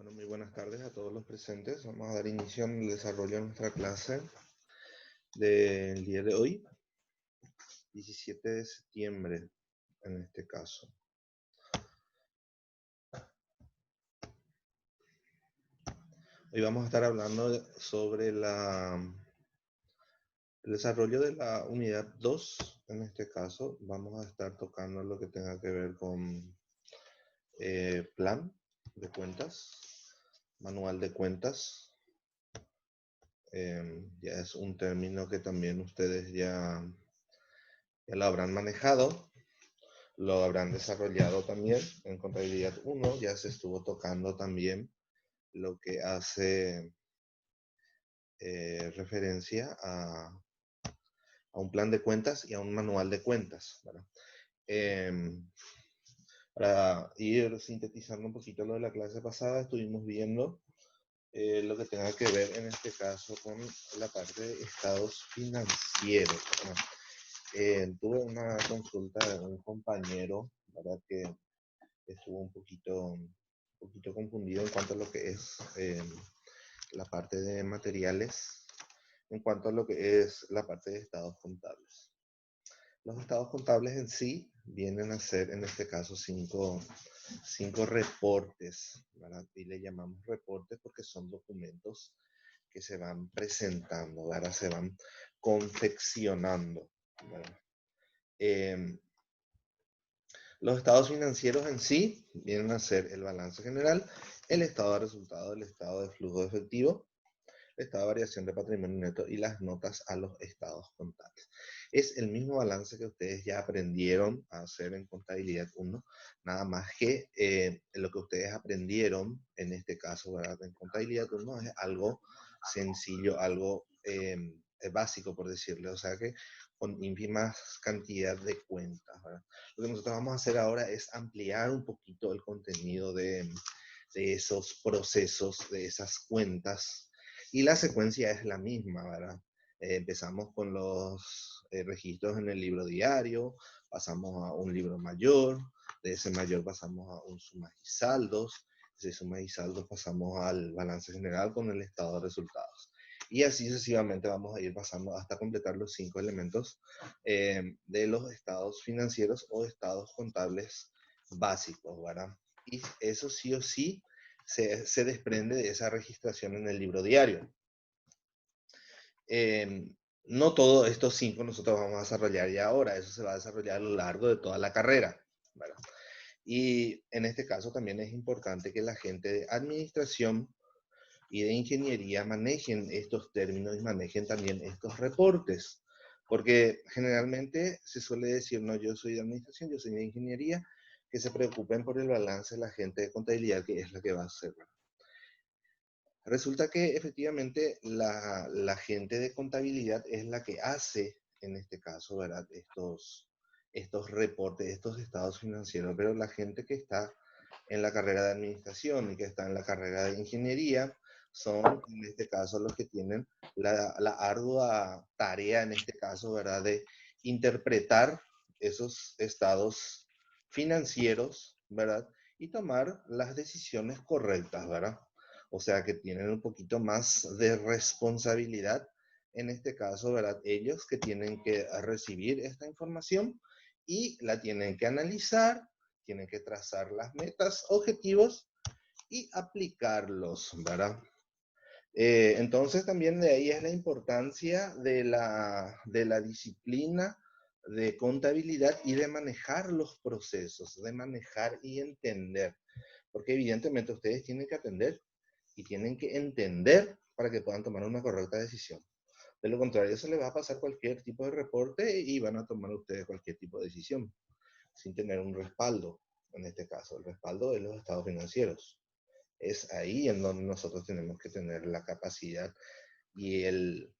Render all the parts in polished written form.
Bueno, muy buenas tardes a todos los presentes. Vamos a dar inicio al desarrollo de nuestra clase del día de hoy, 17 de septiembre, en este caso. Hoy vamos a estar hablando sobre el desarrollo de la unidad 2, en este caso. Vamos a estar tocando lo que tenga que ver con plan de cuentas, manual de cuentas. Ya es un término que también ustedes ya lo habrán manejado, lo habrán desarrollado también en contabilidad 1. Ya se estuvo tocando también lo que hace referencia a un plan de cuentas y a un manual de cuentas, ¿verdad? Para ir sintetizando un poquito lo de la clase pasada, estuvimos viendo lo que tenga que ver en este caso con la parte de estados financieros, ¿verdad? Tuve una consulta de un compañero, ¿verdad? Que estuvo un poquito confundido en cuanto a lo que es la parte de materiales, en cuanto a lo que es la parte de estados contables. Los estados contables en sí vienen a ser, en este caso, cinco reportes, ¿verdad? Y le llamamos reportes porque son documentos que se van presentando, ¿verdad? Se van confeccionando, ¿verdad? Los estados financieros en sí vienen a ser el balance general, el estado de resultados, el estado de flujo de efectivo, el estado de variación de patrimonio neto y las notas a los estados contables. Es el mismo balance que ustedes ya aprendieron a hacer en contabilidad 1, nada más que lo que ustedes aprendieron en este caso, ¿verdad? En contabilidad 1 es algo sencillo, algo básico, por decirlo, o sea que con ínfimas cantidad de cuentas, ¿verdad? Lo que nosotros vamos a hacer ahora es ampliar un poquito el contenido de esos procesos, de esas cuentas, y la secuencia es la misma, ¿verdad? Empezamos con los registros en el libro diario, pasamos a un libro mayor, de ese mayor pasamos a un sumas y saldos, de sumas y saldos pasamos al balance general con el estado de resultados. Y así sucesivamente vamos a ir pasando hasta completar los 5 elementos de los estados financieros o estados contables básicos, ¿verdad? Y eso sí o sí se desprende de esa registración en el libro diario. No todos estos 5 nosotros vamos a desarrollar ya ahora, eso se va a desarrollar a lo largo de toda la carrera, ¿verdad? Y en este caso también es importante que la gente de administración y de ingeniería manejen estos términos y manejen también estos reportes, porque generalmente se suele decir, no, yo soy de administración, yo soy de ingeniería, que se preocupen por el balance de la gente de contabilidad, que es la que va a hacer, ¿verdad? Resulta que efectivamente la gente de contabilidad es la que hace, en este caso, ¿verdad? Estos reportes, estos estados financieros, pero la gente que está en la carrera de administración y que está en la carrera de ingeniería son, en este caso, los que tienen la ardua tarea, en este caso, ¿verdad? De interpretar esos estados financieros, ¿verdad? Y tomar las decisiones correctas, ¿verdad? O sea que tienen un poquito más de responsabilidad, en este caso, ¿verdad? Ellos que tienen que recibir esta información y la tienen que analizar, tienen que trazar las metas, objetivos y aplicarlos, ¿verdad? Entonces también de ahí es la importancia de la disciplina de contabilidad y de manejar los procesos, de manejar y entender, porque evidentemente ustedes tienen que atender y tienen que entender para que puedan tomar una correcta decisión. De lo contrario, se les va a pasar cualquier tipo de reporte y van a tomar ustedes cualquier tipo de decisión sin tener un respaldo, en este caso, el respaldo de los estados financieros. Es ahí en donde nosotros tenemos que tener la capacidad y el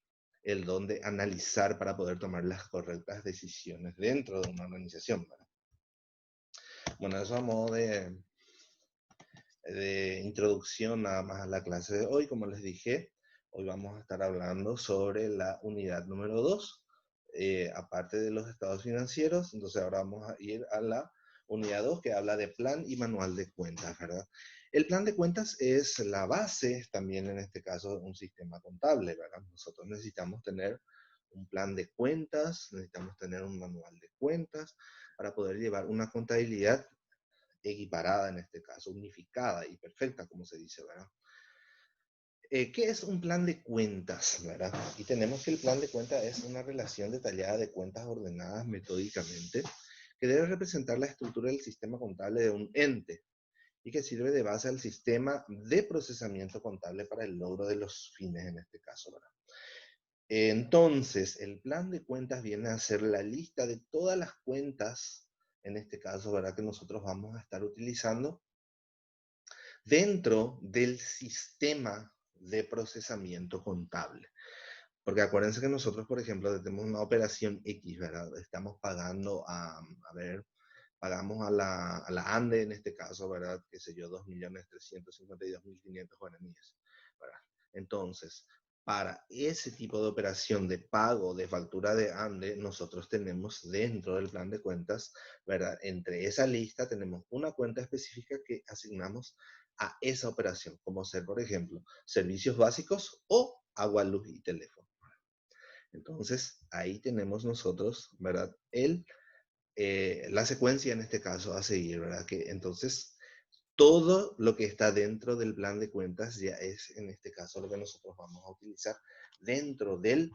don de analizar para poder tomar las correctas decisiones dentro de una organización, ¿verdad? Bueno, eso a modo de introducción nada más a la clase de hoy. Como les dije, hoy vamos a estar hablando sobre la unidad número 2, aparte de los estados financieros. Entonces ahora vamos a ir a la Unidad 2 que habla de plan y manual de cuentas, ¿verdad? El plan de cuentas es la base, también en este caso, de un sistema contable, ¿verdad? Nosotros necesitamos tener un plan de cuentas, necesitamos tener un manual de cuentas para poder llevar una contabilidad equiparada, en este caso, unificada y perfecta, como se dice, ¿verdad? ¿Qué es un plan de cuentas, verdad? Y tenemos que el plan de cuentas es una relación detallada de cuentas ordenadas metódicamente que debe representar la estructura del sistema contable de un ente y que sirve de base al sistema de procesamiento contable para el logro de los fines en este caso, ¿verdad? Entonces, el plan de cuentas viene a ser la lista de todas las cuentas, en este caso, ¿verdad? Que nosotros vamos a estar utilizando dentro del sistema de procesamiento contable. Porque acuérdense que nosotros, por ejemplo, tenemos una operación X, ¿verdad? Estamos pagando a ver, pagamos a la ANDE en este caso, ¿verdad? Qué sé yo, 2.352.500 guaraníes, ¿verdad? Entonces, para ese tipo de operación de pago de factura de ANDE, nosotros tenemos dentro del plan de cuentas, ¿verdad? Entre esa lista tenemos una cuenta específica que asignamos a esa operación, como ser, por ejemplo, servicios básicos o agua, luz y teléfono. Entonces, ahí tenemos nosotros, ¿verdad? La secuencia en este caso a seguir, ¿verdad? Que entonces todo lo que está dentro del plan de cuentas ya es en este caso lo que nosotros vamos a utilizar dentro del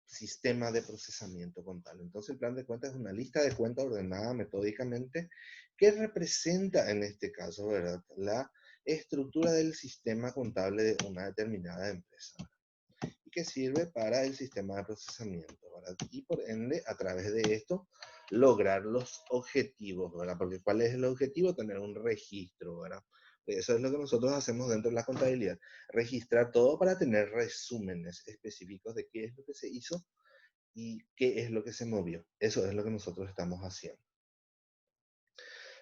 sistema de procesamiento contable. Entonces el plan de cuentas es una lista de cuentas ordenada metódicamente que representa en este caso, ¿verdad? La estructura del sistema contable de una determinada empresa, ¿verdad? Y que sirve para el sistema de procesamiento, ¿verdad? Y por ende, a través de esto, lograr los objetivos, ¿verdad? Porque ¿cuál es el objetivo? Tener un registro, ¿verdad? Eso es lo que nosotros hacemos dentro de la contabilidad. Registrar todo para tener resúmenes específicos de qué es lo que se hizo y qué es lo que se movió. Eso es lo que nosotros estamos haciendo.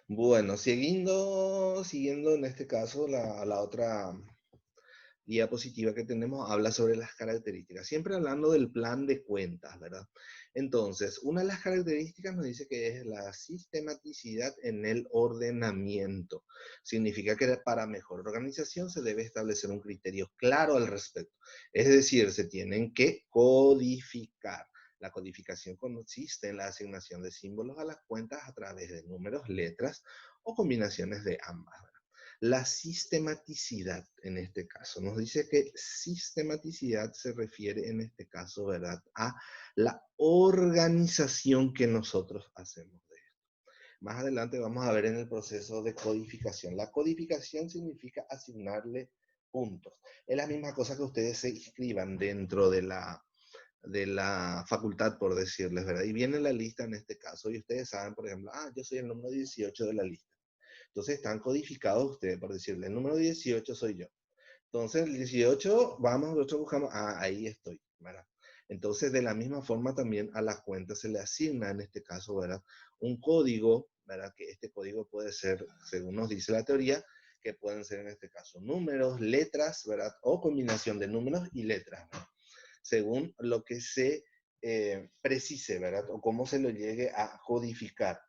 Bueno, siguiendo en este caso la otra diapositiva que tenemos habla sobre las características, siempre hablando del plan de cuentas, ¿verdad? Entonces, una de las características nos dice que es la sistematicidad en el ordenamiento. Significa que para mejor organización se debe establecer un criterio claro al respecto. Es decir, se tienen que codificar. La codificación consiste en la asignación de símbolos a las cuentas a través de números, letras o combinaciones de ambas. La sistematicidad en este caso. Nos dice que sistematicidad se refiere en este caso, ¿verdad? A la organización que nosotros hacemos de esto. Más adelante vamos a ver en el proceso de codificación. La codificación significa asignarle puntos. Es la misma cosa que ustedes se inscriban dentro de la facultad, por decirles, ¿verdad? Y viene la lista en este caso y ustedes saben, por ejemplo, yo soy el número 18 de la lista. Entonces están codificados ustedes, por decirle, el número 18 soy yo. Entonces el 18, vamos, nosotros buscamos, ahí estoy, ¿verdad? Entonces de la misma forma también a la cuenta se le asigna en este caso, ¿verdad? Un código, ¿verdad? Que este código puede ser, según nos dice la teoría, que pueden ser en este caso números, letras, ¿verdad? O combinación de números y letras, ¿verdad? Según lo que se precise, ¿verdad? O cómo se lo llegue a codificar.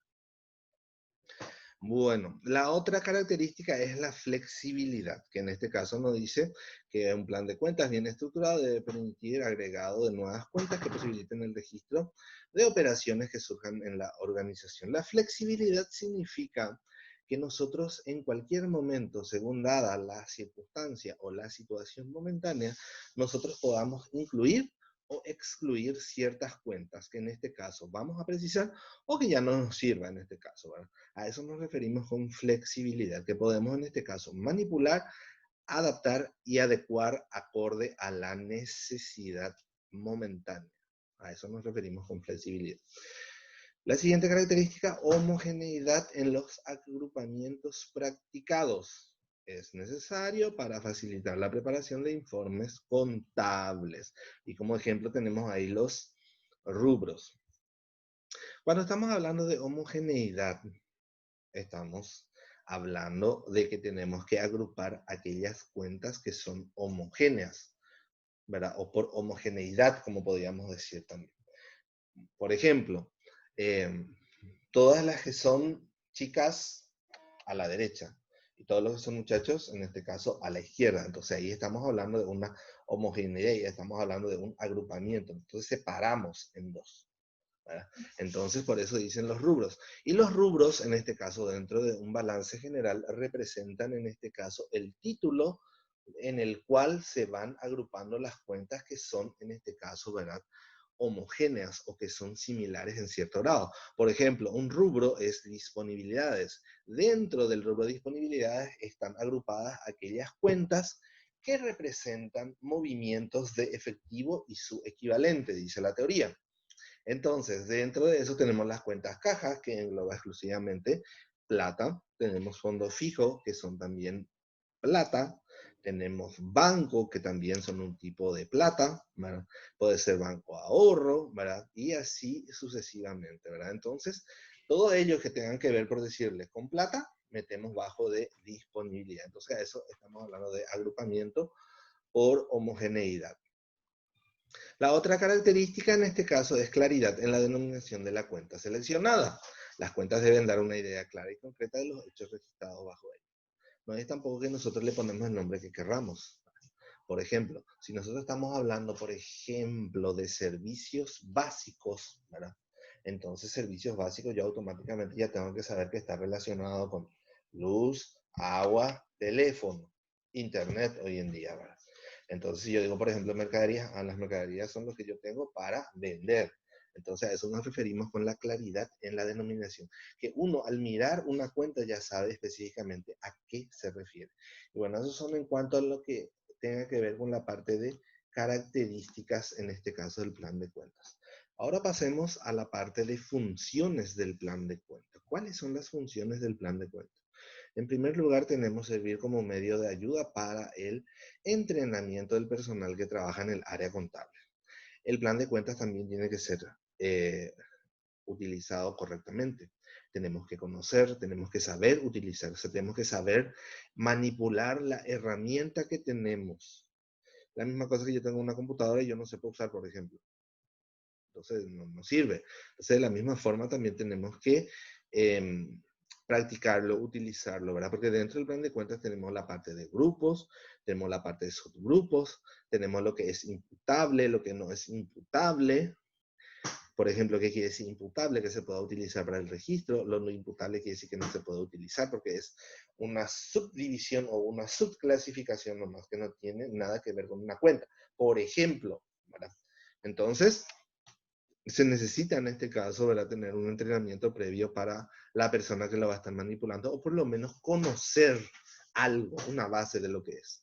Bueno, la otra característica es la flexibilidad, que en este caso nos dice que un plan de cuentas bien estructurado debe permitir agregado de nuevas cuentas que posibiliten el registro de operaciones que surjan en la organización. La flexibilidad significa que nosotros en cualquier momento, según dada la circunstancia o la situación momentánea, nosotros podamos incluir o excluir ciertas cuentas que en este caso vamos a precisar o que ya no nos sirva en este caso, ¿verdad? A eso nos referimos con flexibilidad, que podemos en este caso manipular, adaptar y adecuar acorde a la necesidad momentánea. A eso nos referimos con flexibilidad. La siguiente característica, homogeneidad en los agrupamientos practicados. Es necesario para facilitar la preparación de informes contables. Y como ejemplo tenemos ahí los rubros. Cuando estamos hablando de homogeneidad, estamos hablando de que tenemos que agrupar aquellas cuentas que son homogéneas, ¿verdad? O por homogeneidad, como podríamos decir también. Por ejemplo, eh, todas las que son chicas a la derecha y todos los que son muchachos, en este caso, a la izquierda. Entonces ahí estamos hablando de una homogeneidad, estamos hablando de un agrupamiento. Entonces separamos en dos, ¿verdad? Entonces por eso dicen los rubros. Y los rubros, en este caso, dentro de un balance general, representan en este caso el título en el cual se van agrupando las cuentas que son, en este caso, ¿verdad?, homogéneas o que son similares en cierto grado. Por ejemplo, un rubro es disponibilidades. Dentro del rubro de disponibilidades están agrupadas aquellas cuentas que representan movimientos de efectivo y su equivalente, dice la teoría. Entonces, dentro de eso tenemos las cuentas cajas, que engloba exclusivamente plata. Tenemos fondo fijo, que son también plata. Tenemos banco, que también son un tipo de plata, ¿verdad? Puede ser banco ahorro, ¿verdad? Y así sucesivamente, ¿verdad? Entonces, todo ello que tengan que ver, por decirles, con plata, metemos bajo de disponibilidad. Entonces, a eso estamos hablando de agrupamiento por homogeneidad. La otra característica en este caso es claridad en la denominación de la cuenta seleccionada. Las cuentas deben dar una idea clara y concreta de los hechos registrados bajo ella. No es tampoco que nosotros le ponemos el nombre que querramos. Por ejemplo, si nosotros estamos hablando, por ejemplo, de servicios básicos, ¿verdad? Entonces, servicios básicos, yo automáticamente ya tengo que saber que está relacionado con luz, agua, teléfono, internet hoy en día, ¿verdad? Entonces, si yo digo, por ejemplo, mercaderías, las mercaderías son los que yo tengo para vender. Entonces, a eso nos referimos con la claridad en la denominación. Que uno, al mirar una cuenta, ya sabe específicamente a qué se refiere. Y bueno, eso son en cuanto a lo que tenga que ver con la parte de características, en este caso del plan de cuentas. Ahora pasemos a la parte de funciones del plan de cuentas. ¿Cuáles son las funciones del plan de cuentas? En primer lugar, tenemos servir como medio de ayuda para el entrenamiento del personal que trabaja en el área contable. El plan de cuentas también tiene que ser utilizado correctamente. Tenemos que conocer, tenemos que saber utilizar, tenemos que saber manipular la herramienta que tenemos. La misma cosa que yo tengo una computadora y yo no sé usar, por ejemplo. Entonces, no sirve. Entonces, de la misma forma también tenemos que practicarlo, utilizarlo, ¿verdad? Porque dentro del plan de cuentas tenemos la parte de grupos, tenemos la parte de subgrupos, tenemos lo que es imputable, lo que no es imputable. Por ejemplo, ¿qué quiere decir imputable? Que se pueda utilizar para el registro. Lo no imputable quiere decir que no se puede utilizar porque es una subdivisión o una subclasificación nomás que no tiene nada que ver con una cuenta. Por ejemplo, ¿verdad? Entonces, se necesita en este caso, ¿verdad?, tener un entrenamiento previo para la persona que lo va a estar manipulando o por lo menos conocer algo, una base de lo que es.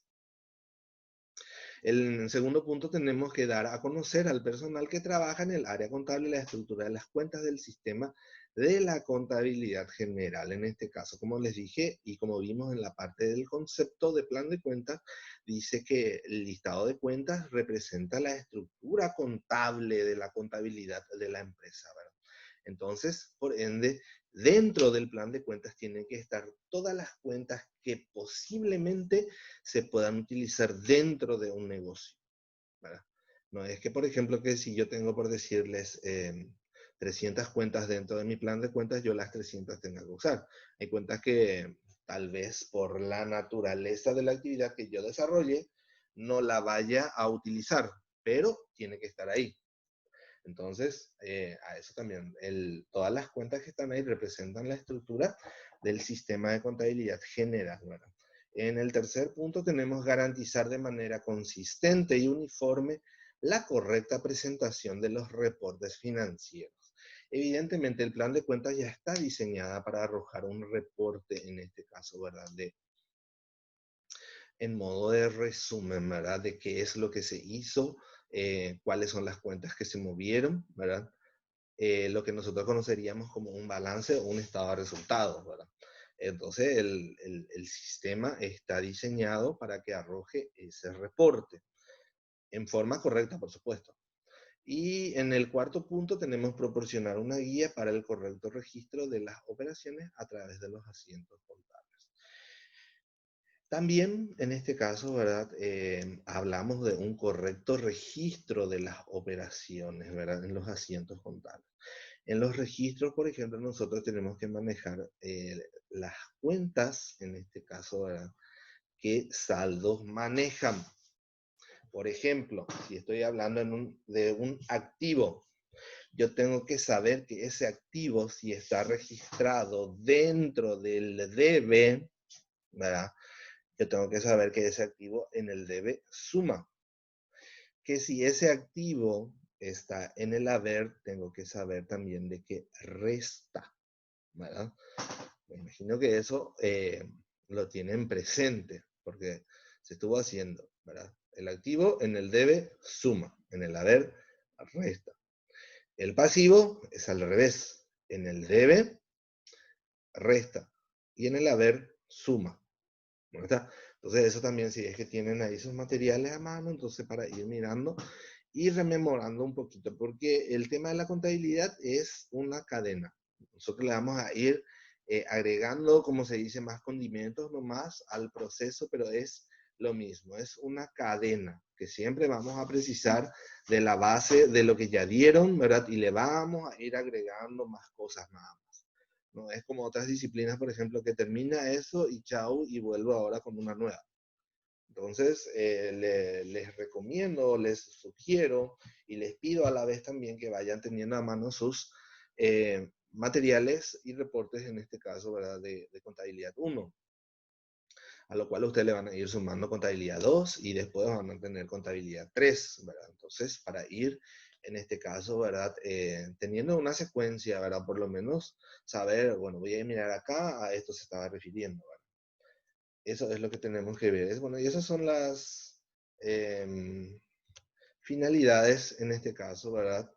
En el segundo punto tenemos que dar a conocer al personal que trabaja en el área contable la estructura de las cuentas del sistema de la contabilidad general. En este caso, como les dije y como vimos en la parte del concepto de plan de cuentas, dice que el listado de cuentas representa la estructura contable de la contabilidad de la empresa, ¿verdad? Entonces, por ende, dentro del plan de cuentas tienen que estar todas las cuentas que posiblemente se puedan utilizar dentro de un negocio, ¿verdad? No es que, por ejemplo, que si yo tengo, por decirles, 300 cuentas dentro de mi plan de cuentas, yo las 300 tenga que usar. Hay cuentas que tal vez por la naturaleza de la actividad que yo desarrolle, no la vaya a utilizar, pero tiene que estar ahí. Entonces, a eso también, todas las cuentas que están ahí representan la estructura del sistema de contabilidad general, ¿verdad? En el tercer punto tenemos garantizar de manera consistente y uniforme la correcta presentación de los reportes financieros. Evidentemente, el plan de cuentas ya está diseñada para arrojar un reporte, en este caso, ¿verdad?, en modo de resumen, ¿verdad? De qué es lo que se hizo, cuáles son las cuentas que se movieron, ¿verdad? Lo que nosotros conoceríamos como un balance o un estado de resultados, ¿verdad? Entonces, el sistema está diseñado para que arroje ese reporte, en forma correcta, por supuesto. Y en el cuarto punto tenemos proporcionar una guía para el correcto registro de las operaciones a través de los asientos contables. También en este caso, ¿verdad? Hablamos de un correcto registro de las operaciones, ¿verdad? En los asientos contables. En los registros, por ejemplo, nosotros tenemos que manejar las cuentas, en este caso, ¿verdad? ¿Qué saldos manejan? Por ejemplo, si estoy hablando de un activo, yo tengo que saber que ese activo, si está registrado dentro del debe, ¿verdad? Yo tengo que saber que ese activo en el debe suma. Que si ese activo está en el haber, tengo que saber también de que resta, ¿verdad? Me imagino que eso lo tienen presente, porque se estuvo haciendo, ¿verdad? El activo en el debe suma, en el haber resta. El pasivo es al revés, en el debe resta y en el haber suma, ¿verdad? Entonces eso también, si es que tienen ahí sus materiales a mano, entonces para ir mirando y rememorando un poquito, porque el tema de la contabilidad es una cadena. Nosotros le vamos a ir agregando, como se dice, más condimentos nomás al proceso, pero es lo mismo, es una cadena que siempre vamos a precisar de la base de lo que ya dieron, ¿verdad? Y le vamos a ir agregando más cosas nada más. No es como otras disciplinas, por ejemplo, que termina eso y chau, y vuelvo ahora con una nueva. Entonces, les recomiendo, les sugiero y les pido a la vez también que vayan teniendo a mano sus materiales y reportes, en este caso, ¿verdad? De contabilidad 1, a lo cual ustedes le van a ir sumando contabilidad 2 y después van a tener contabilidad 3, ¿verdad? Entonces, para ir, en este caso, ¿verdad? Teniendo una secuencia, ¿verdad? Por lo menos saber, bueno, voy a mirar acá, a esto se estaba refiriendo, ¿verdad? Eso es lo que tenemos que ver. Bueno, y esas son las finalidades en este caso, ¿verdad?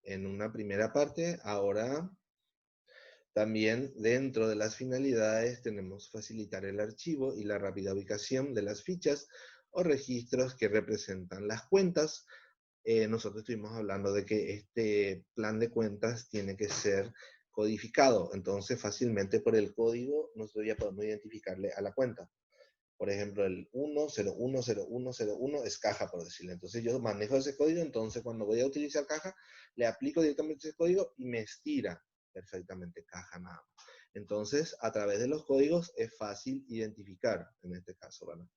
En una primera parte. Ahora, también dentro de las finalidades tenemos facilitar el archivo y la rápida ubicación de las fichas o registros que representan las cuentas. Nosotros estuvimos hablando de que este plan de cuentas tiene que ser codificado. Entonces, fácilmente por el código nosotros ya podemos identificarle a la cuenta. Por ejemplo, el 1010101 es caja, por decirlo. Entonces yo manejo ese código, entonces cuando voy a utilizar caja, le aplico directamente ese código y me estira perfectamente caja nada más. Entonces, a través de los códigos es fácil identificar, en este caso, ¿verdad?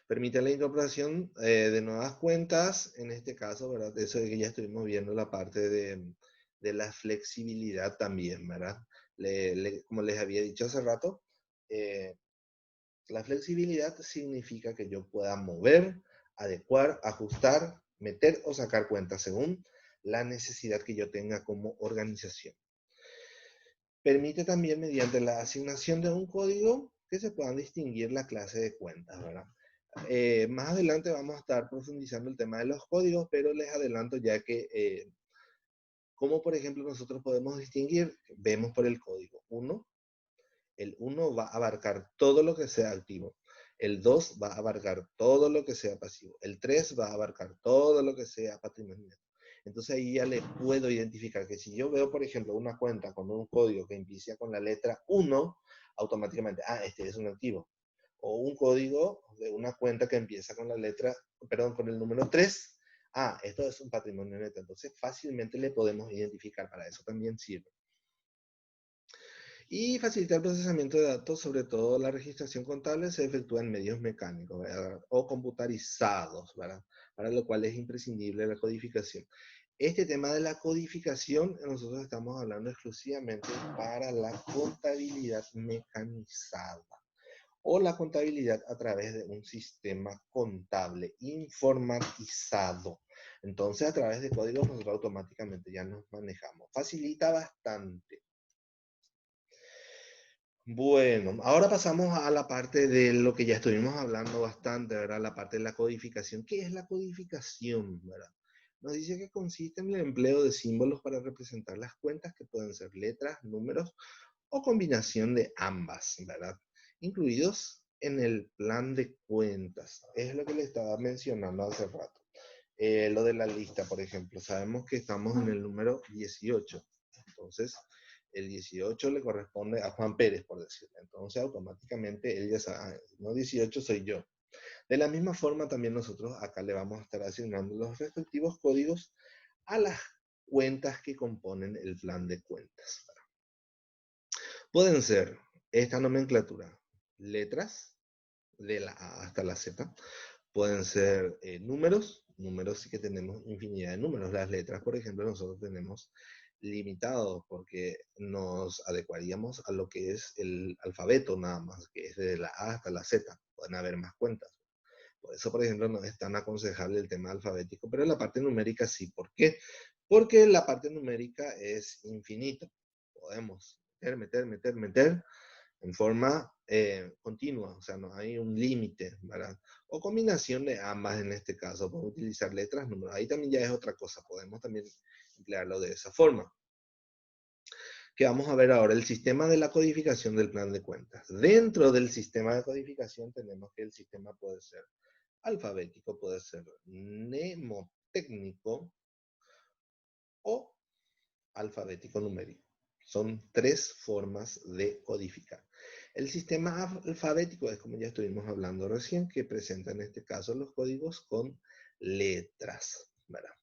Permite la incorporación de nuevas cuentas, en este caso, ¿verdad? Eso de que ya estuvimos viendo la parte de la flexibilidad también, ¿verdad? Como les había dicho hace rato, la flexibilidad significa que yo pueda mover, adecuar, ajustar, meter o sacar cuentas según la necesidad que yo tenga como organización. Permite también, mediante la asignación de un código, que se puedan distinguir la clase de cuentas, ¿verdad? Más adelante vamos a estar profundizando el tema de los códigos, pero les adelanto ya que, como por ejemplo nosotros podemos distinguir, vemos por el código 1, el 1 va a abarcar todo lo que sea activo. El 2 va a abarcar todo lo que sea pasivo. El 3 va a abarcar todo lo que sea patrimonial. Entonces ahí ya le puedo identificar que si yo veo, por ejemplo, una cuenta con un código que empieza con la letra 1, automáticamente, este es un activo. O un código de una cuenta que empieza con la letra, perdón, con el número 3, esto es un patrimonio neto. Entonces fácilmente le podemos identificar, para eso también sirve. Y facilitar el procesamiento de datos, sobre todo la registración contable, se efectúa en medios mecánicos, ¿verdad? O computarizados, ¿verdad? Para lo cual es imprescindible la codificación. Este tema de la codificación, nosotros estamos hablando exclusivamente para la contabilidad mecanizada o la contabilidad a través de un sistema contable informatizado. Entonces, a través de códigos nosotros automáticamente ya nos manejamos. Facilita bastante. Bueno, ahora pasamos a la parte de lo que ya estuvimos hablando bastante, ¿verdad? La parte de la codificación. ¿Qué es la codificación, verdad? Nos dice que consiste en el empleo de símbolos para representar las cuentas, que pueden ser letras, números o combinación de ambas, ¿verdad? Incluidos en el plan de cuentas. Es lo que le estaba mencionando hace rato. Lo de la lista, por ejemplo. Sabemos que estamos en el número 18. Entonces, el 18 le corresponde a Juan Pérez, por decirlo. Entonces, automáticamente él ya sabe, no 18 soy yo. De la misma forma, también nosotros acá le vamos a estar asignando los respectivos códigos a las cuentas que componen el plan de cuentas. Pueden ser esta nomenclatura, letras, de la A hasta la Z. Pueden ser números, números sí que tenemos infinidad de números. Las letras, por ejemplo, nosotros tenemos limitados porque nos adecuaríamos a lo que es el alfabeto nada más, que es de la A hasta la Z. Pueden haber más cuentas. Por eso, por ejemplo, no es tan aconsejable el tema alfabético, pero la parte numérica sí. ¿Por qué? Porque la parte numérica es infinito. Podemos meter en forma continua, o sea, no hay un límite, ¿verdad? O combinación de ambas en este caso, podemos utilizar letras, números, ahí también ya es otra cosa, podemos también emplearlo de esa forma. Que vamos a ver ahora, el sistema de la codificación del plan de cuentas. Dentro del sistema de codificación tenemos que el sistema puede ser alfabético, puede ser mnemotécnico o alfabético numérico. Son tres formas de codificar. El sistema alfabético es como ya estuvimos hablando recién, que presenta en este caso los códigos con letras, ¿verdad?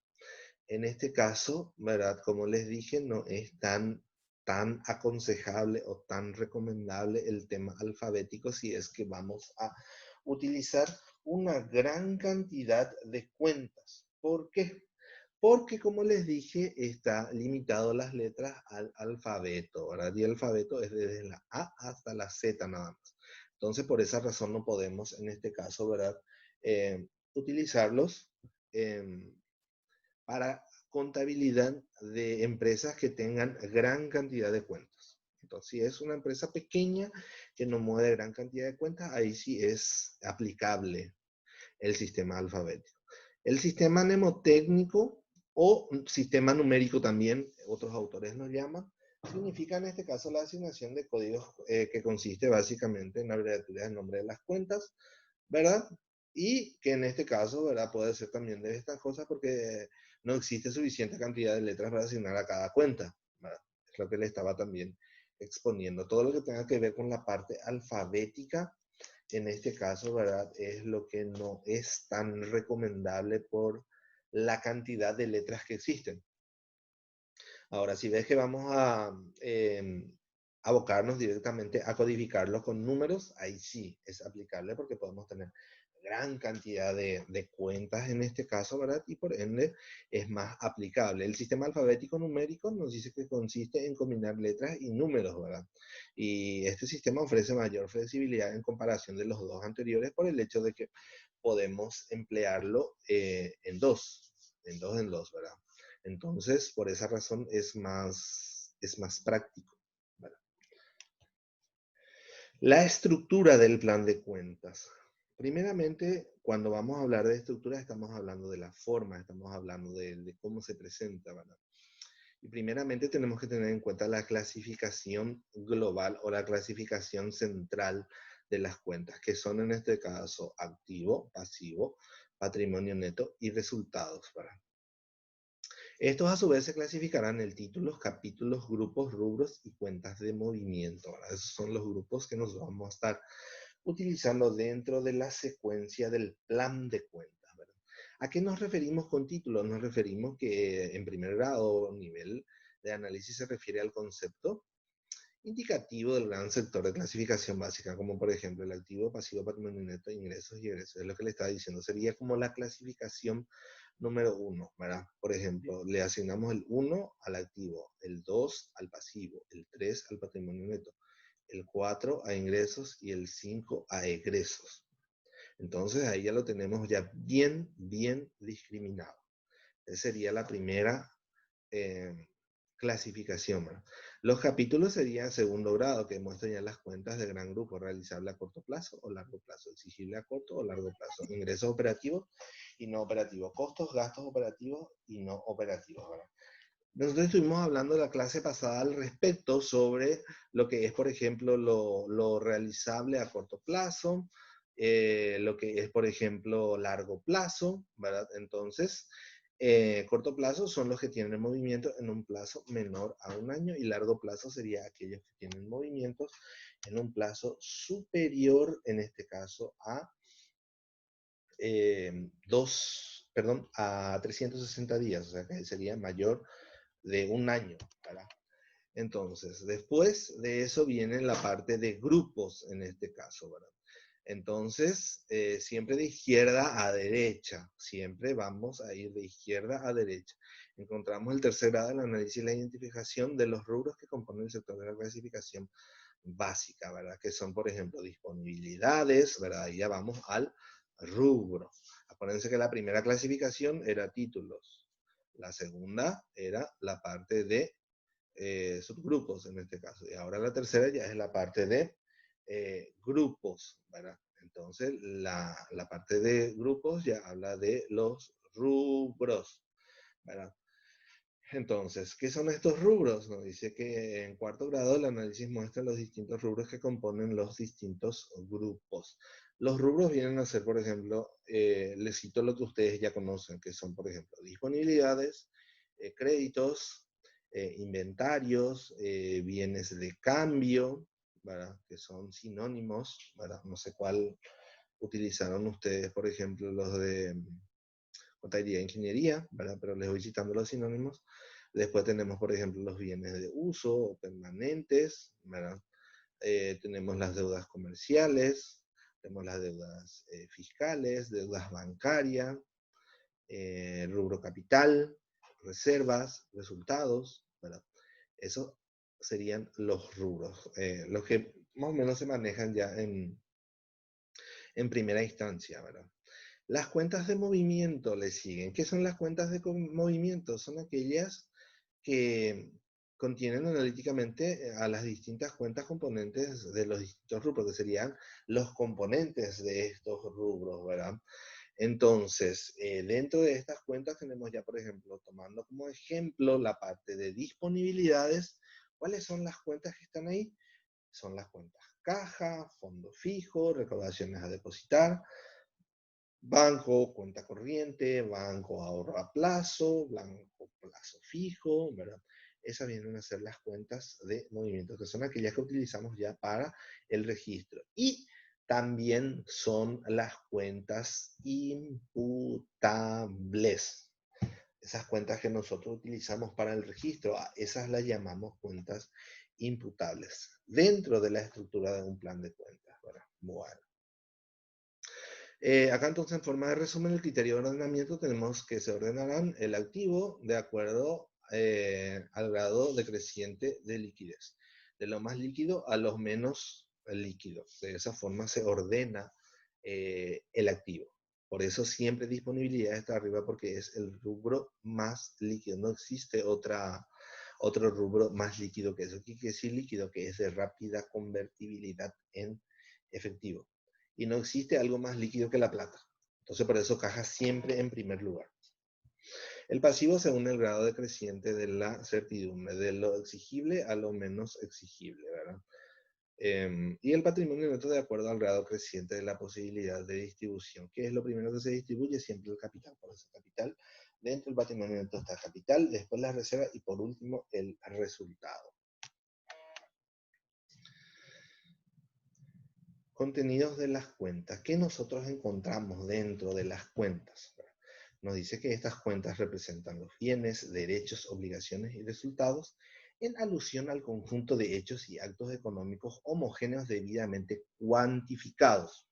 En este caso, ¿verdad? Como les dije, no es tan aconsejable o tan recomendable el tema alfabético si es que vamos a utilizar una gran cantidad de cuentas. ¿Por qué? Porque, como les dije, está limitado las letras al alfabeto, ¿verdad? Y el alfabeto es desde la A hasta la Z nada más. Entonces, por esa razón no podemos, en este caso, ¿verdad? Utilizarlos para contabilidad de empresas que tengan gran cantidad de cuentas. Entonces, si es una empresa pequeña que no mueve gran cantidad de cuentas, ahí sí es aplicable el sistema alfabético. El sistema mnemotécnico o sistema numérico también, otros autores nos llaman, significa en este caso la asignación de códigos que consiste básicamente en la abreviatura del nombre de las cuentas, ¿verdad? Y que en este caso, ¿verdad? Puede ser también de estas cosas porque no existe suficiente cantidad de letras para asignar a cada cuenta, ¿verdad? Es lo que le estaba también exponiendo. Todo lo que tenga que ver con la parte alfabética en este caso, ¿verdad? Es lo que no es tan recomendable por la cantidad de letras que existen. Ahora, si ves que vamos a abocarnos directamente a codificarlo con números, ahí sí es aplicable porque podemos tener gran cantidad de cuentas en este caso, ¿verdad? Y por ende es más aplicable. El sistema alfabético numérico nos dice que consiste en combinar letras y números, ¿verdad? Y este sistema ofrece mayor flexibilidad en comparación de los dos anteriores por el hecho de que podemos emplearlo en dos, ¿verdad? Entonces, por esa razón es más práctico, ¿verdad? La estructura del plan de cuentas. Primeramente, cuando vamos a hablar de estructura, estamos hablando de la forma, estamos hablando de cómo se presenta, ¿verdad? Y primeramente tenemos que tener en cuenta la clasificación global o la clasificación central de las cuentas, que son en este caso activo, pasivo, patrimonio neto y resultados, ¿verdad? Estos a su vez se clasificarán en títulos, capítulos, grupos, rubros y cuentas de movimiento, ¿verdad? Esos son los grupos que nos vamos a estar utilizando dentro de la secuencia del plan de cuentas, ¿verdad? ¿A qué nos referimos con títulos? Nos referimos que en primer grado nivel de análisis se refiere al concepto indicativo del gran sector de clasificación básica, como por ejemplo el activo, pasivo, patrimonio neto, ingresos y egresos. Es lo que le estaba diciendo. Sería como la clasificación número 1, ¿verdad? Por ejemplo, le asignamos el 1 al activo, el 2 al pasivo, el 3 al patrimonio neto, el 4 a ingresos y el 5 a egresos. Entonces ahí ya lo tenemos ya bien discriminado. Esa sería la primera eh, clasificación, ¿verdad? Los capítulos serían segundo grado, que muestran ya las cuentas de gran grupo, realizable a corto plazo o largo plazo, exigible a corto o largo plazo, ingresos operativos y no operativos, costos, gastos operativos y no operativos, ¿verdad? Nosotros estuvimos hablando de la clase pasada al respecto sobre lo que es, por ejemplo, lo realizable a corto plazo, lo que es, por ejemplo, largo plazo, ¿verdad? Entonces, corto plazo son los que tienen movimiento en un plazo menor a un año y largo plazo sería aquellos que tienen movimientos en un plazo superior, en este caso, a a 360 días, o sea que sería mayor de un año, ¿verdad? Entonces, después de eso viene la parte de grupos en este caso, ¿verdad? Entonces, siempre de izquierda a derecha, siempre vamos a ir de izquierda a derecha. Encontramos el tercer grado del análisis y la identificación de los rubros que componen el sector de la clasificación básica, ¿verdad? Que son, por ejemplo, disponibilidades, ¿verdad? Ahí ya vamos al rubro. Acuérdense que la primera clasificación era títulos. La segunda era la parte de subgrupos en este caso. Y ahora la tercera ya es la parte de grupos, ¿verdad? Entonces, la parte de grupos ya habla de los rubros, ¿verdad? Entonces, ¿qué son estos rubros? Nos dice que en cuarto grado el análisis muestra los distintos rubros que componen los distintos grupos. Los rubros vienen a ser, por ejemplo, les cito lo que ustedes ya conocen, que son, por ejemplo, disponibilidades, créditos, inventarios, bienes de cambio, ¿verdad? Que son sinónimos, ¿verdad? No sé cuál utilizaron ustedes, por ejemplo, los de contabilidad e ingeniería, ¿verdad? Pero les voy citando los sinónimos. Después tenemos, por ejemplo, los bienes de uso o permanentes, ¿verdad? Tenemos las deudas comerciales, tenemos las deudas fiscales, deudas bancarias, rubro capital, reservas, resultados, ¿verdad? Esos serían los rubros, los que más o menos se manejan ya en primera instancia, ¿verdad? Las cuentas de movimiento le siguen. ¿Qué son las cuentas de movimiento? Son aquellas que contienen analíticamente a las distintas cuentas componentes de los distintos rubros, que serían los componentes de estos rubros, ¿verdad? Entonces, dentro de estas cuentas tenemos ya, por ejemplo, tomando como ejemplo la parte de disponibilidades. ¿Cuáles son las cuentas que están ahí? Son las cuentas caja, fondo fijo, recaudaciones a depositar, banco, cuenta corriente, banco ahorro a plazo, banco plazo fijo, ¿verdad? Esas vienen a ser las cuentas de movimiento, que son aquellas que utilizamos ya para el registro. Y también son las cuentas imputables. Esas cuentas que nosotros utilizamos para el registro, a esas las llamamos cuentas imputables, dentro de la estructura de un plan de cuentas, ¿verdad? Bueno. Acá entonces en forma de resumen el criterio de ordenamiento tenemos que se ordenarán el activo de acuerdo al grado decreciente de liquidez, de lo más líquido a lo menos líquido. De esa forma se ordena el activo. Por eso siempre disponibilidad está arriba porque es el rubro más líquido. No existe otro rubro más líquido que eso. ¿Qué quiere decir líquido? Que es de rápida convertibilidad en efectivo. Y no existe algo más líquido que la plata. Entonces, por eso caja siempre en primer lugar. El pasivo según el grado decreciente de la certidumbre, de lo exigible a lo menos exigible, ¿verdad? Y el patrimonio neto de acuerdo al grado creciente de la posibilidad de distribución. ¿Qué es lo primero que se distribuye? Siempre el capital. Por eso capital. Dentro del patrimonio neto está capital, después la reserva y por último el resultado. Contenidos de las cuentas. ¿Qué nosotros encontramos dentro de las cuentas? Nos dice que estas cuentas representan los bienes, derechos, obligaciones y resultados en alusión al conjunto de hechos y actos económicos homogéneos debidamente cuantificados.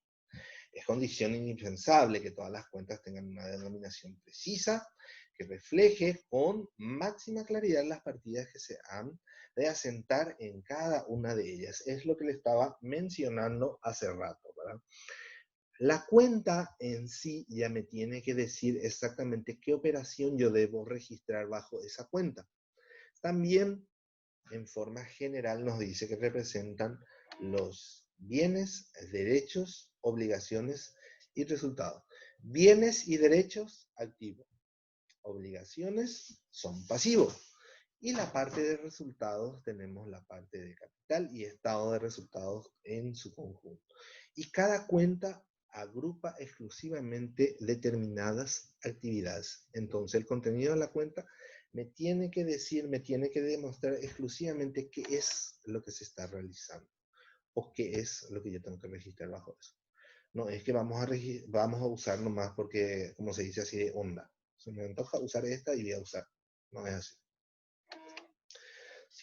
Es condición indispensable que todas las cuentas tengan una denominación precisa que refleje con máxima claridad las partidas que se han de asentar en cada una de ellas. Es lo que le estaba mencionando hace rato, ¿verdad? La cuenta en sí ya me tiene que decir exactamente qué operación yo debo registrar bajo esa cuenta. También, en forma general, nos dice que representan los bienes, derechos, obligaciones y resultados. Bienes y derechos, activos. Obligaciones son pasivos. Y la parte de resultados, tenemos la parte de capital y estado de resultados en su conjunto. Y cada cuenta agrupa exclusivamente determinadas actividades. Entonces, el contenido de la cuenta me tiene que decir, me tiene que demostrar exclusivamente qué es lo que se está realizando o qué es lo que yo tengo que registrar bajo eso. No es que vamos a usar nomás porque, como se dice así, de onda. Se me antoja usar esta y voy a usar. No es así.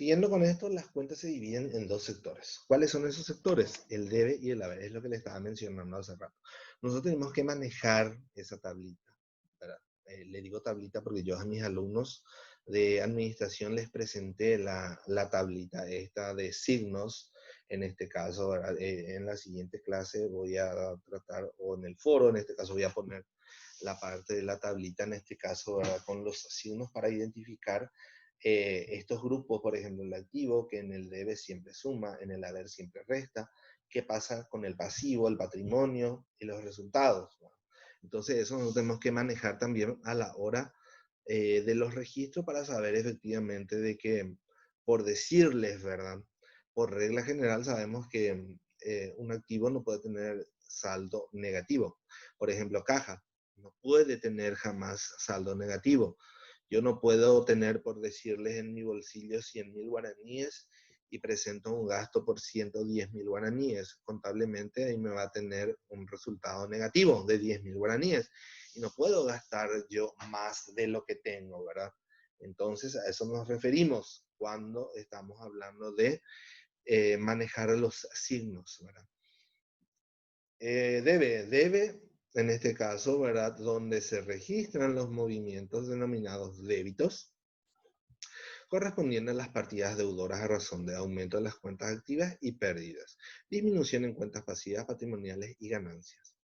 Siguiendo con esto, las cuentas se dividen en dos sectores. ¿Cuáles son esos sectores? El debe y el haber. Es lo que le estaba mencionando hace rato. Nosotros tenemos que manejar esa tablita, ¿verdad? Le digo tablita porque yo a mis alumnos de administración les presenté la tablita esta de signos. En este caso, ¿verdad? En la siguiente clase voy a tratar, o en el foro, en este caso voy a poner la parte de la tablita, en este caso, ¿verdad? Con los signos para identificar estos grupos, por ejemplo, el activo, que en el debe siempre suma, en el haber siempre resta, qué pasa con el pasivo, el patrimonio y los resultados, ¿no? Entonces, eso nos tenemos que manejar también a la hora de los registros para saber efectivamente de que, por decirles, ¿verdad? Por regla general sabemos que un activo no puede tener saldo negativo. Por ejemplo, caja no puede tener jamás saldo negativo. Yo no puedo tener, por decirles, en mi bolsillo 100.000 guaraníes y presento un gasto por 110.000 guaraníes. Contablemente ahí me va a tener un resultado negativo de 10.000 guaraníes. Y no puedo gastar yo más de lo que tengo, ¿verdad? Entonces a eso nos referimos cuando estamos hablando de manejar los signos, ¿verdad? Debe, en este caso, ¿verdad? Donde se registran los movimientos denominados débitos, correspondiendo a las partidas deudoras a razón de aumento de las cuentas activas y pérdidas, disminución en cuentas pasivas, patrimoniales y ganancias.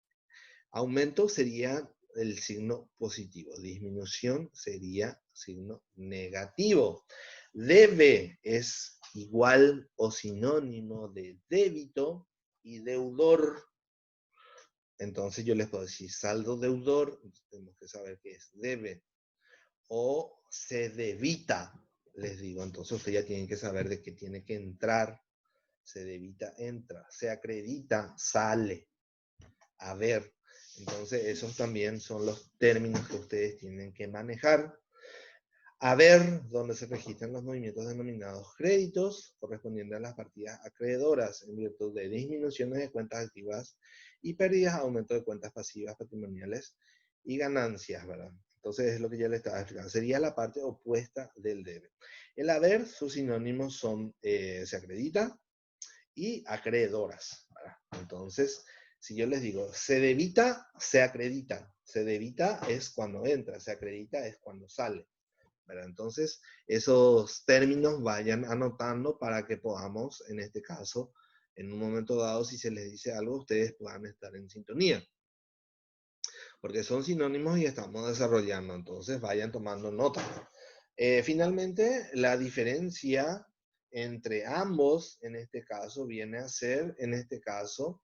Aumento sería el signo positivo, disminución sería signo negativo. Debe es igual o sinónimo de débito y deudor. Entonces yo les puedo decir saldo deudor, tenemos que saber qué es debe, o se debita, les digo, entonces ustedes ya tienen que saber de qué tiene que entrar, se debita, entra, se acredita, sale, a ver. Entonces esos también son los términos que ustedes tienen que manejar. A ver, donde se registran los movimientos denominados créditos, correspondientes a las partidas acreedoras, en virtud de disminuciones de cuentas activas y pérdidas, aumento de cuentas pasivas patrimoniales y ganancias, ¿verdad? Entonces es lo que ya le estaba explicando. Sería la parte opuesta del debe. El haber, sus sinónimos son se acredita y acreedoras, ¿verdad? Entonces, si yo les digo, se debita, se acredita. Se debita es cuando entra, se acredita es cuando sale, ¿verdad? Entonces, esos términos vayan anotando para que podamos, en este caso, en un momento dado, si se les dice algo, ustedes puedan estar en sintonía. Porque son sinónimos y estamos desarrollando, entonces vayan tomando nota. Finalmente, la diferencia entre ambos, en este caso, viene a ser, en este caso,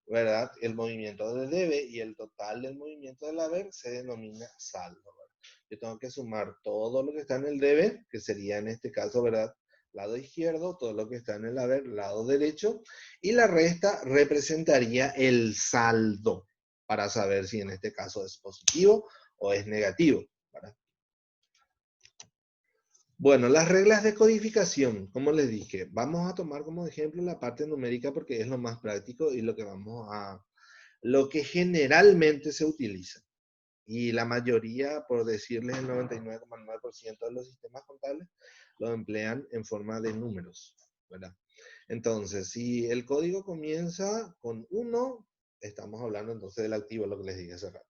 ¿verdad? El movimiento del debe y el total del movimiento del haber se denomina saldo, ¿verdad? Yo tengo que sumar todo lo que está en el debe, que sería en este caso, ¿verdad? Lado izquierdo, todo lo que está en el haber, lado derecho, y la resta representaría el saldo, para saber si en este caso es positivo o es negativo, ¿verdad? Bueno, las reglas de codificación, como les dije, vamos a tomar como ejemplo la parte numérica porque es lo más práctico y lo que generalmente se utiliza. Y la mayoría, por decirles el 99,9% de los sistemas contables, lo emplean en forma de números, ¿verdad? Entonces, si el código comienza con 1, estamos hablando entonces del activo, lo que les dije hace rato.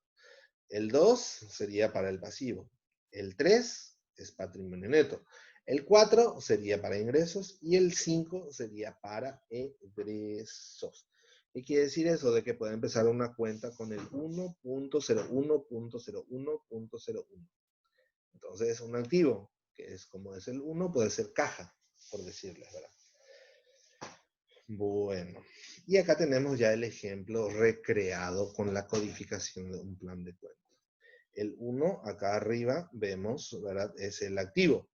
El 2 sería para el pasivo. El 3 es patrimonio neto. El 4 sería para ingresos y el 5 sería para egresos. ¿Qué quiere decir eso? De que puede empezar una cuenta con el 1.01.01.01. Entonces es un activo, que es como es el 1, puede ser caja, por decirles, ¿verdad? Bueno, y acá tenemos ya el ejemplo recreado con la codificación de un plan de cuentas. El 1, acá arriba vemos, ¿verdad? Es el activo.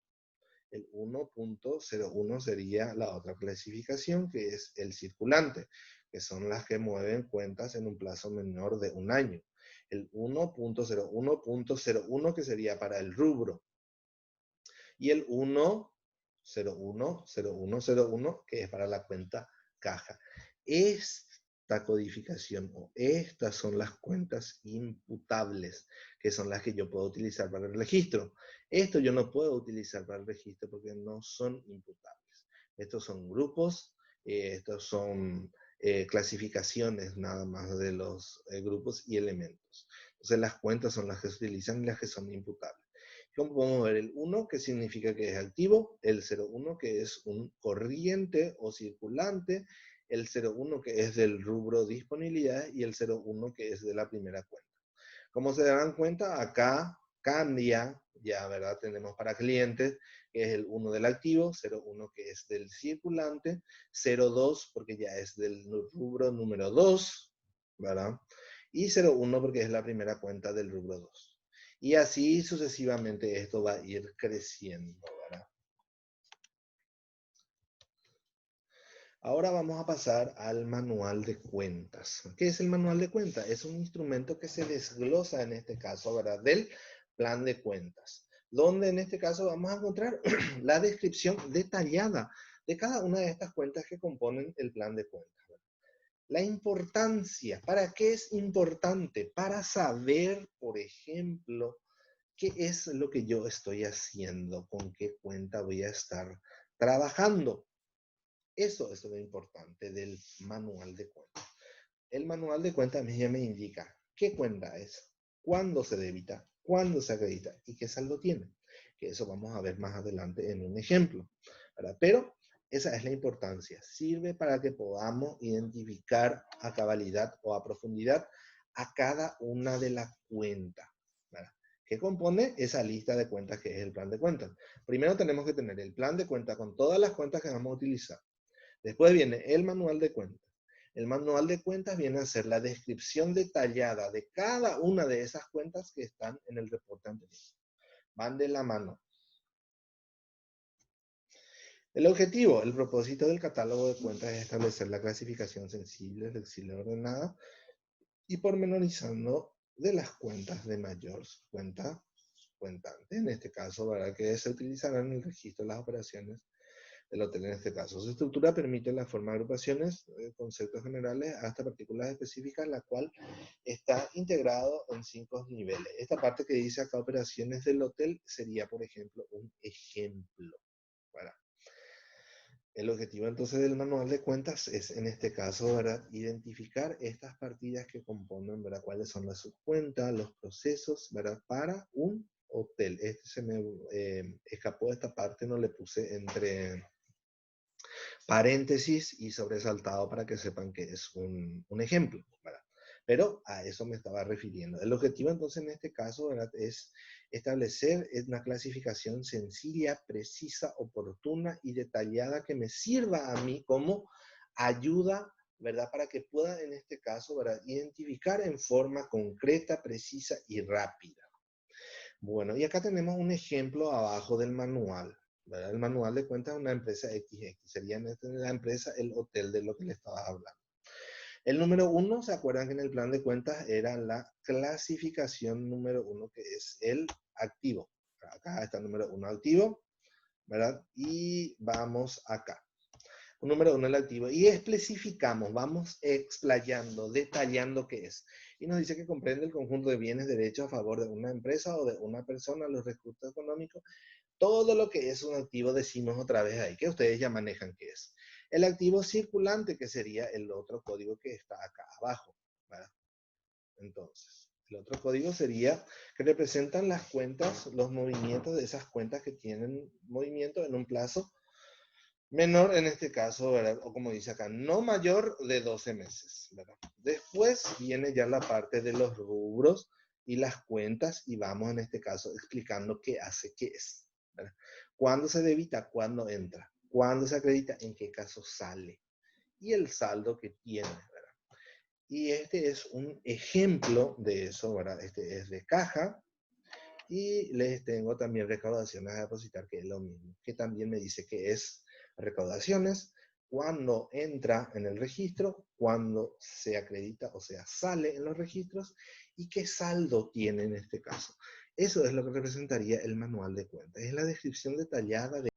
El 1.01 sería la otra clasificación, que es el circulante, que son las que mueven cuentas en un plazo menor de un año. El 1.01.01, que sería para el rubro. Y el 1.01.01.01, que es para la cuenta caja. esta codificación o estas son las cuentas imputables, que son las que yo puedo utilizar para el registro. Esto yo no puedo utilizar para el registro porque no son imputables. Estos son grupos, estos son clasificaciones nada más de los grupos y elementos. Entonces las cuentas son las que se utilizan y las que son imputables. Como podemos ver, el 1 que significa que es activo, el 01 que es un corriente o circulante, el 01 que es del rubro disponibilidad y el 01 que es de la primera cuenta. Como se darán cuenta, acá cambia, ya, ¿verdad? Tenemos para clientes, que es el 1 del activo, 01 que es del circulante, 02 porque ya es del rubro número 2, ¿verdad? Y 01 porque es la primera cuenta del rubro 2. Y así sucesivamente esto va a ir creciendo, ¿verdad? Ahora vamos a pasar al manual de cuentas. ¿Qué es el manual de cuentas? Es un instrumento que se desglosa en este caso, ¿verdad? Del plan de cuentas, donde en este caso vamos a encontrar la descripción detallada de cada una de estas cuentas que componen el plan de cuentas. La importancia, ¿para qué es importante? Para saber, por ejemplo, qué es lo que yo estoy haciendo, con qué cuenta voy a estar trabajando. Eso es lo importante del manual de cuentas. El manual de cuentas ya me indica qué cuenta es, cuándo se debita, cuándo se acredita y qué saldo tiene. Que eso vamos a ver más adelante en un ejemplo, ¿verdad? Pero esa es la importancia. Sirve para que podamos identificar a cabalidad o a profundidad a cada una de las cuentas, ¿verdad? Que compone esa lista de cuentas que es el plan de cuentas. Primero tenemos que tener el plan de cuentas con todas las cuentas que vamos a utilizar. Después viene el manual de cuentas. El manual de cuentas viene a ser la descripción detallada de cada una de esas cuentas que están en el reporte anterior. Van de la mano. El objetivo, el propósito del catálogo de cuentas es establecer la clasificación sensible, flexible, ordenada y pormenorizando de las cuentas de mayor cuentante. En este caso, ¿verdad? Que se utilizarán en el registro de las operaciones del hotel en este caso. Su estructura permite la forma de agrupaciones, conceptos generales hasta partículas específicas, la cual está integrado en 5 niveles. Esta parte que dice acá operaciones del hotel sería, por ejemplo, un ejemplo. ¿Verdad? El objetivo entonces del manual de cuentas es, en este caso, ¿verdad? Identificar estas partidas que componen, ¿verdad? Cuáles son las subcuentas, los procesos, ¿verdad? Para un hotel. Este se me escapó esta parte, no le puse entre paréntesis y sobresaltado para que sepan que es un ejemplo, ¿verdad? Pero a eso me estaba refiriendo. El objetivo entonces en este caso, ¿verdad? Es establecer una clasificación sencilla, precisa, oportuna y detallada que me sirva a mí como ayuda, ¿verdad? Para que pueda en este caso, ¿verdad? Identificar en forma concreta, precisa y rápida. Bueno, y acá tenemos un ejemplo abajo del manual, ¿verdad? El manual de cuentas de una empresa XX. Sería la empresa el hotel de lo que le estaba hablando. El número 1, ¿se acuerdan que en el plan de cuentas era la clasificación número 1, que es el activo? Acá está el número 1 activo, ¿verdad? Y vamos acá. Un número 1 el activo. Y especificamos, vamos explayando, detallando qué es. Y nos dice que comprende el conjunto de bienes, derechos a favor de una empresa o de una persona, los recursos económicos. Todo lo que es un activo decimos otra vez ahí, que ustedes ya manejan qué es. El activo circulante, que sería el otro código que está acá abajo, ¿verdad? Entonces, el otro código sería que representan las cuentas, los movimientos de esas cuentas que tienen movimiento en un plazo menor en este caso, ¿verdad? O como dice acá, no mayor de 12 meses, ¿verdad? Después viene ya la parte de los rubros y las cuentas y vamos en este caso explicando qué hace, qué es, ¿verdad? ¿Cuándo se debita? ¿Cuándo entra? ¿Cuándo se acredita? ¿En qué caso sale? Y el saldo que tiene, ¿verdad? Y este es un ejemplo de eso, ¿verdad? Este es de caja. Y les tengo también recaudaciones a depositar, que es lo mismo, que también me dice que es recaudaciones, cuando entra en el registro, cuando se acredita, o sea, sale en los registros, y qué saldo tiene en este caso. Eso es lo que representaría el manual de cuentas. Es la descripción detallada de